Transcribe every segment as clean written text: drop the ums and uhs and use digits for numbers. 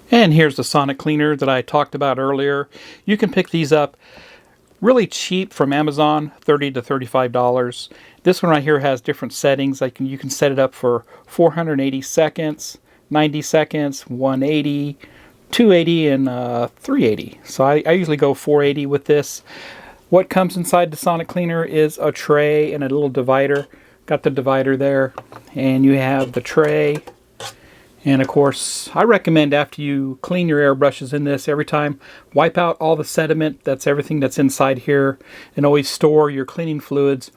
And here's the sonic cleaner that I talked about earlier. You can pick these up really cheap from Amazon, $30 to $35. This one right here has different settings. You can set it up for 480 seconds, 90 seconds, 180, 280, and 380. So I usually go 480 with this. What comes inside the sonic cleaner is a tray and a little divider. Got the divider there, and you have the tray. And of course, I recommend after you clean your airbrushes in this, every time, wipe out all the sediment, that's everything that's inside here, and always store your cleaning fluids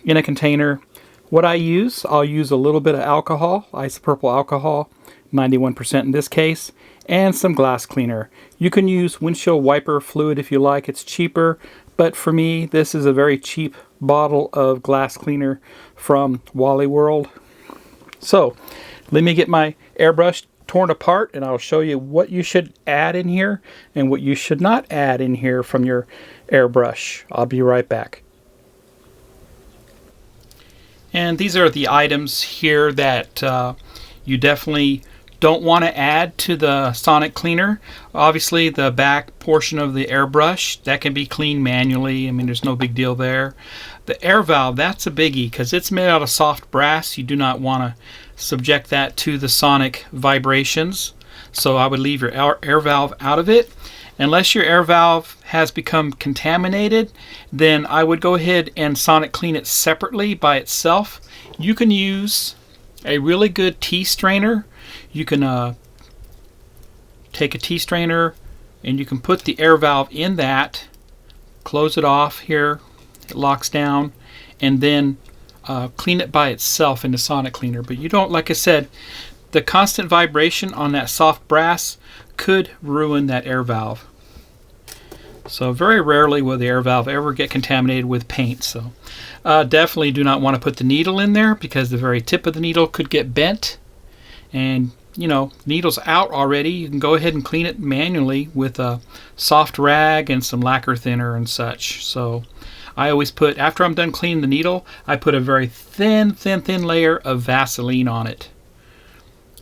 in a container. What I'll use a little bit of alcohol, isopropyl alcohol, 91% in this case, and some glass cleaner. You can use windshield wiper fluid if you like, it's cheaper, but for me, this is a very cheap bottle of glass cleaner from Wally World. So, let me get my airbrush torn apart and I'll show you what you should add in here and what you should not add in here from your airbrush. I'll be right back. And these are the items here that you definitely don't want to add to the sonic cleaner. Obviously the back portion of the airbrush, that can be cleaned manually. I mean, there's no big deal there. The air valve, that's a biggie because it's made out of soft brass. You do not want to subject that to the sonic vibrations. So I would leave your air valve out of it. Unless your air valve has become contaminated, then I would go ahead and sonic clean it separately by itself. You can use a really good tea strainer. You can take a tea strainer and you can put the air valve in that, close it off here, it locks down, and then clean it by itself in the sonic cleaner. But you don't, like I said, the constant vibration on that soft brass could ruin that air valve. So very rarely will the air valve ever get contaminated with paint. So definitely do not want to put the needle in there because the very tip of the needle could get bent. And you know, needle's out already. You can go ahead and clean it manually with a soft rag and some lacquer thinner and such. So I always put, after I'm done cleaning the needle, I put a very thin layer of Vaseline on it.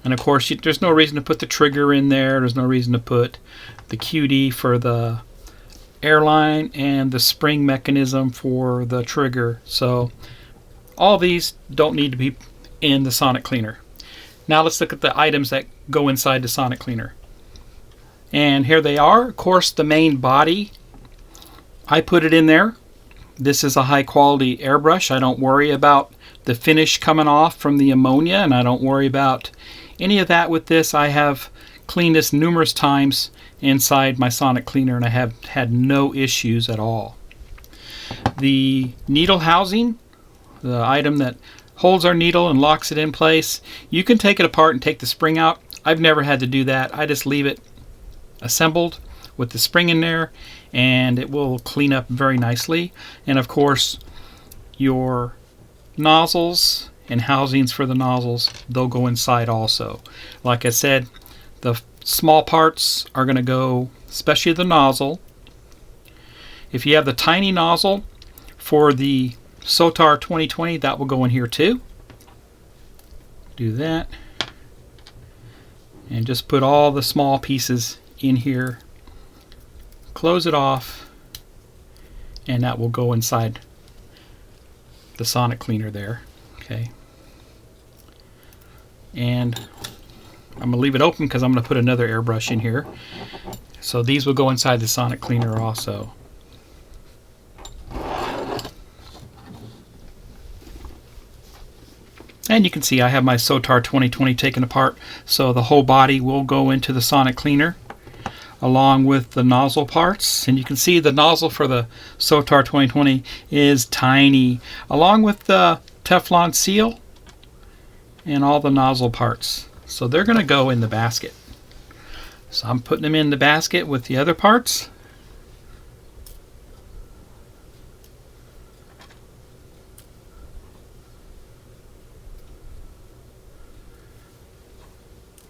And of course, there's no reason to put the trigger in there. There's no reason to put the QD for the airline and the spring mechanism for the trigger. So all these don't need to be in the sonic cleaner. Now let's look at the items that go inside the sonic cleaner. And here they are. Of course, the main body, I put it in there. This is a high quality airbrush. I don't worry about the finish coming off from the ammonia, and I don't worry about any of that with this. I have cleaned this numerous times inside my sonic cleaner and I have had no issues at all. The needle housing, the item that holds our needle and locks it in place, you can take it apart and take the spring out. I've never had to do that. I just leave it assembled with the spring in there and it will clean up very nicely. And of course, your nozzles and housings for the nozzles, they'll go inside also. Like I said, the small parts are going to go, especially the nozzle. If you have the tiny nozzle for the Sotar 2020, that will go in here too. Do that. And just put all the small pieces in here. Close it off. And that will go inside the sonic cleaner there. Okay. And I'm going to leave it open because I'm going to put another airbrush in here. So these will go inside the sonic cleaner also. And you can see I have my Sotar 2020 taken apart, so the whole body will go into the sonic cleaner along with the nozzle parts. And you can see the nozzle for the Sotar 2020 is tiny, along with the Teflon seal and all the nozzle parts. So they're going to go in the basket. So I'm putting them in the basket with the other parts.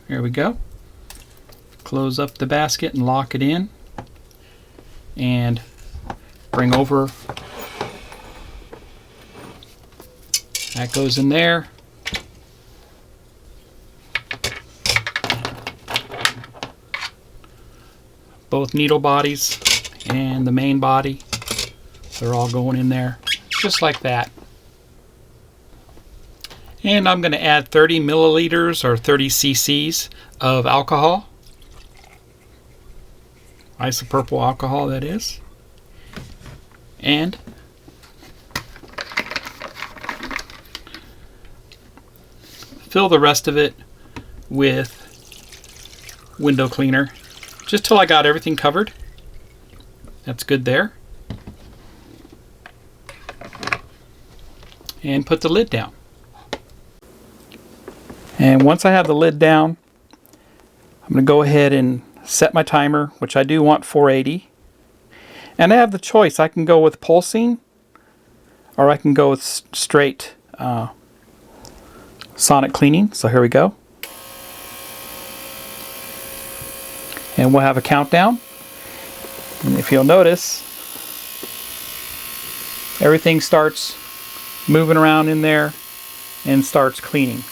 Here we go. Close up the basket and lock it in. And bring over. That goes in there. Both needle bodies and the main body, they're all going in there just like that. And I'm going to add 30 milliliters or 30 cc's of alcohol, isopropyl alcohol that is, and fill the rest of it with window cleaner just till I got everything covered. That's good there. And put the lid down. And once I have the lid down, I'm going to go ahead and set my timer, which I do want 480. And I have the choice. I can go with pulsing, or I can go with straight sonic cleaning. So here we go. And we'll have a countdown. And if you'll notice, everything starts moving around in there and starts cleaning.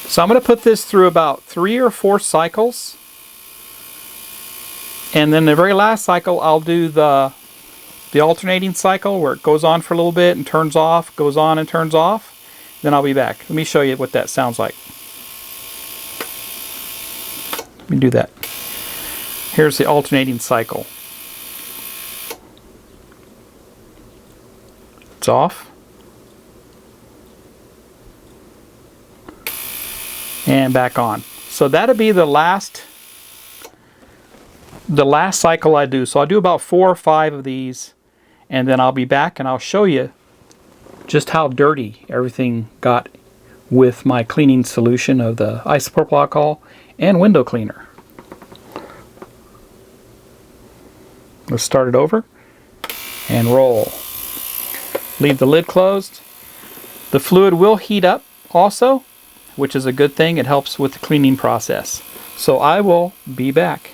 So I'm going to put this through about 3 or 4 cycles. And then the very last cycle, I'll do the alternating cycle where it goes on for a little bit and turns off, goes on and turns off. Then I'll be back. Let me show you what that sounds like. Let me do that. Here's the alternating cycle. It's off. And back on. So that'll be the last cycle I do. So I'll do about 4 or 5 of these, and then I'll be back and I'll show you just how dirty everything got with my cleaning solution of the isopropyl alcohol and window cleaner. Let's start it over and roll. Leave the lid closed. The fluid will heat up also, which is a good thing. It helps with the cleaning process. So I will be back.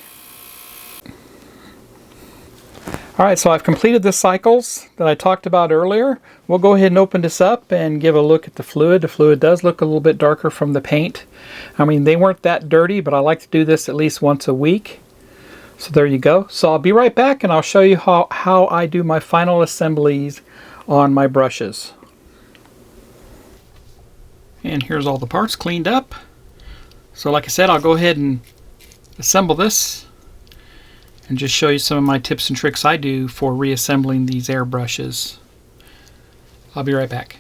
Alright, so I've completed the cycles that I talked about earlier. We'll go ahead and open this up and give a look at the fluid. The fluid does look a little bit darker from the paint. I mean, they weren't that dirty, but I like to do this at least once a week. So there you go. So I'll be right back and I'll show you how I do my final assemblies on my brushes. And here's all the parts cleaned up. So like I said, I'll go ahead and assemble this and just show you some of my tips and tricks I do for reassembling these airbrushes. I'll be right back.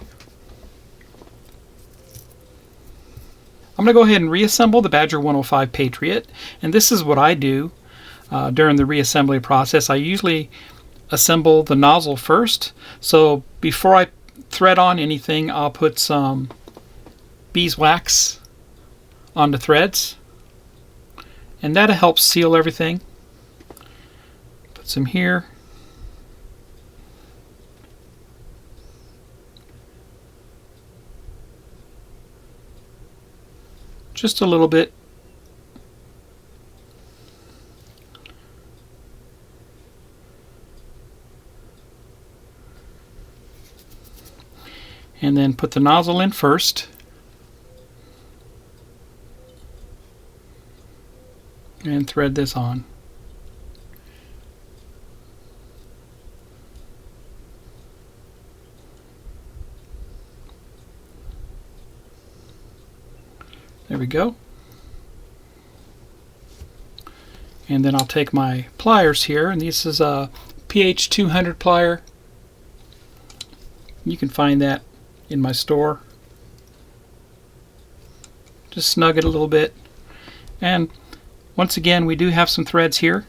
I'm going to go ahead and reassemble the Badger 105 Patriot, and this is what I do during the reassembly process. I usually assemble the nozzle first, so before I thread on anything, I'll put some beeswax on the threads, and that'll help seal everything. Put some here. Just a little bit. And then put the nozzle in first. And thread this on. There we go. And then I'll take my pliers here, and this is a PH 200 plier. You can find that in my store. Just snug it a little bit. And once again, we do have some threads here.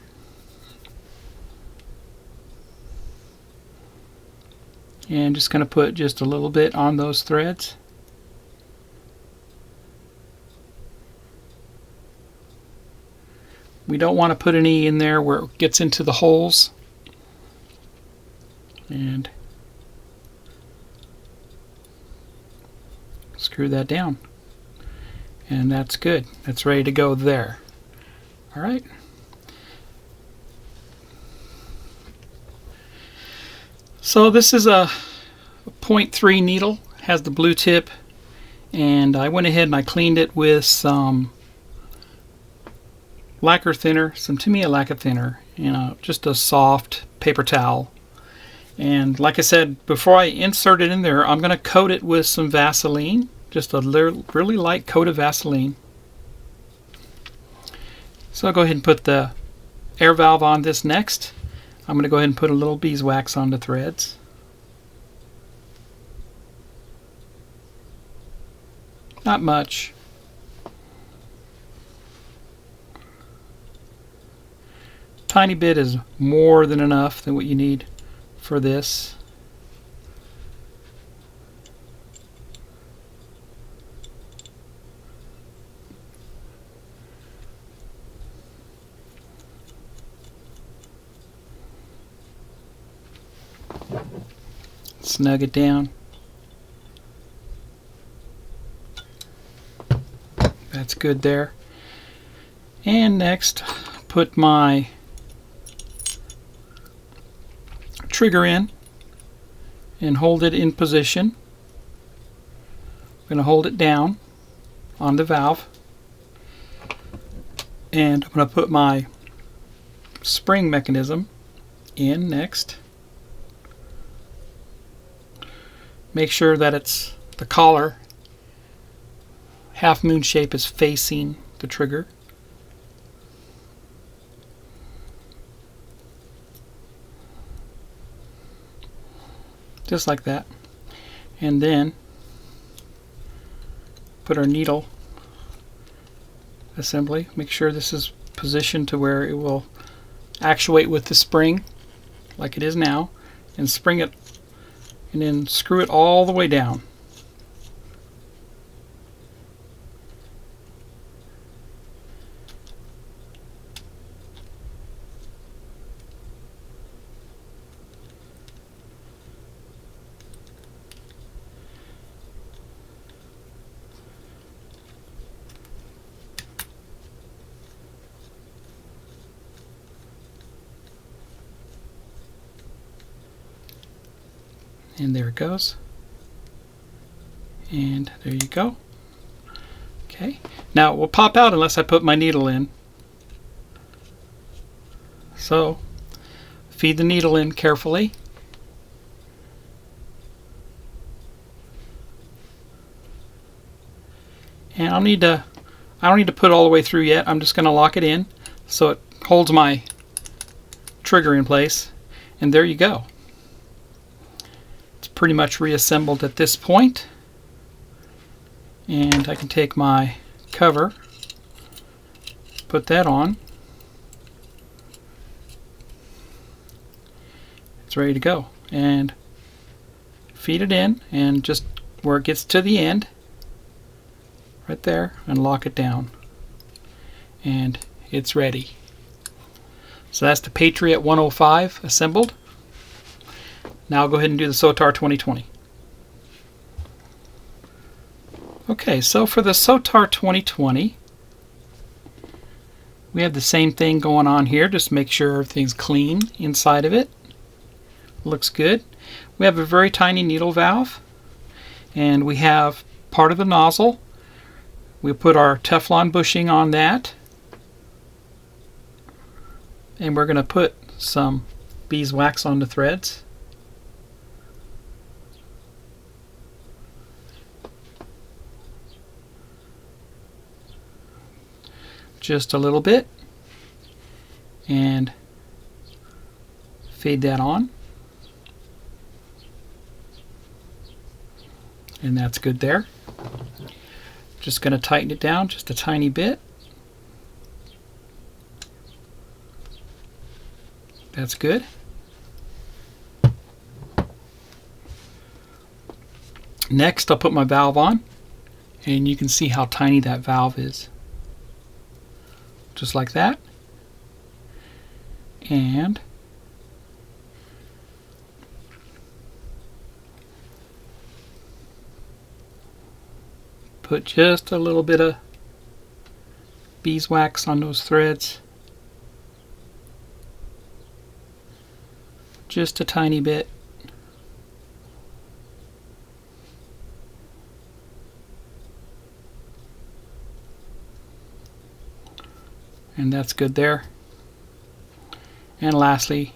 And just going to put just a little bit on those threads. We don't want to put any in there where it gets into the holes. And screw that down. And that's good. That's ready to go there. Alright. So this is a 0.3 needle. Has the blue tip. And I went ahead and I cleaned it with some lacquer thinner, some Tamiya lacquer thinner, just a soft paper towel. And like I said, before I insert it in there, I'm going to coat it with some Vaseline, just a really light coat of Vaseline. So I'll go ahead and put the air valve on this next. I'm going to go ahead and put a little beeswax on the threads. Not much. Tiny bit is more than enough than what you need for this. Snug it down. That's good there. And next, put my trigger in and hold it in position. I'm going to hold it down on the valve, and I'm going to put my spring mechanism in next. Make sure that it's the collar half moon shape is facing the trigger. Just like that. And then put our needle assembly. Make sure this is positioned to where it will actuate with the spring like it is now, and spring it, and then screw it all the way down. And there it goes. And there you go. Okay. Now it will pop out unless I put my needle in. So feed the needle in carefully. And I don't need to put it all the way through yet. I'm just going to lock it in so it holds my trigger in place. And there you go. Pretty much reassembled at this point, and I can take my cover, put that on. It's ready to go, and feed it in, and just where it gets to the end right there, and lock it down, and it's ready. So that's the Patriot 105 assembled. Now I'll go ahead and do the Sotar 2020. Okay, so for the Sotar 2020, we have the same thing going on here. Just make sure everything's clean inside of it. Looks good. We have a very tiny needle valve, and we have part of the nozzle. We put our Teflon bushing on that, and we're going to put some beeswax on the threads. Just a little bit, and fade that on, and that's good there. Just going to tighten it down just a tiny bit. That's good. Next, I'll put my valve on, and you can see how tiny that valve is. Just like that. And put just a little bit of beeswax on those threads. Just a tiny bit. and that's good there. And lastly,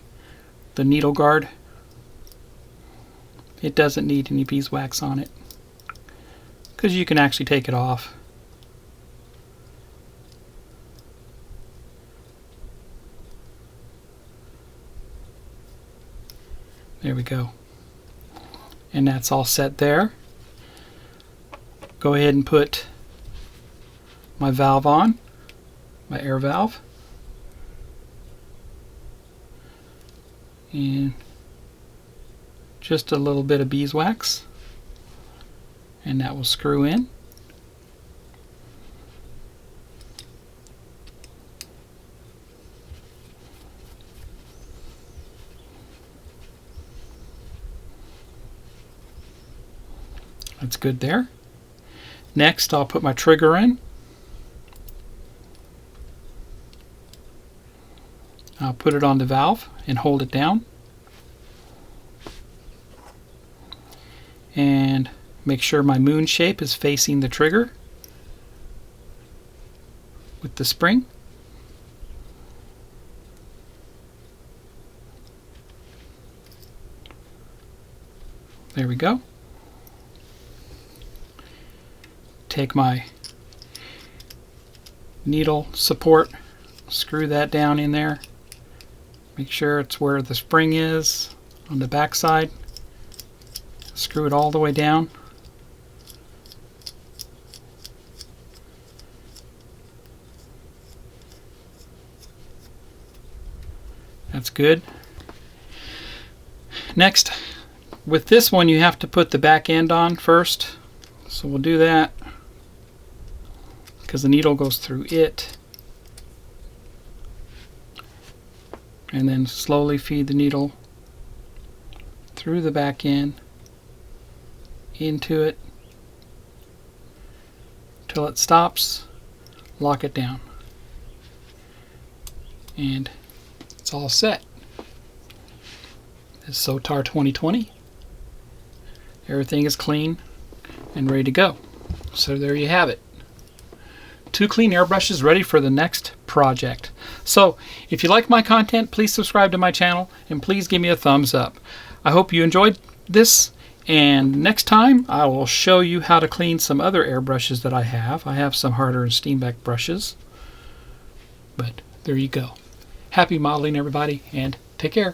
the needle guard. It doesn't need any beeswax on it because you can actually take it off. There we go. And that's all set there. Go ahead and put my valve on, my air valve. And just a little bit of beeswax. And that will screw in. That's good there. Next, I'll put my trigger in. I'll put it on the valve and hold it down. And make sure my moon shape is facing the trigger with the spring. There we go. Take my needle support, screw that down in there. Make sure it's where the spring is on the back side. Screw it all the way down. That's good. Next, with this one you have to put the back end on first. So we'll do that because the needle goes through it. And then slowly feed the needle through the back end into it till it stops. Lock it down. And it's all set. This Sotar 2020. Everything is clean and ready to go. So there you have it. 2 clean airbrushes ready for the next project. So if you like my content, please subscribe to my channel and please give me a thumbs up. I hope you enjoyed this, and next time I will show you how to clean some other airbrushes that I have. I have some harder and Steenbeck brushes, but there you go. Happy modeling everybody, and take care.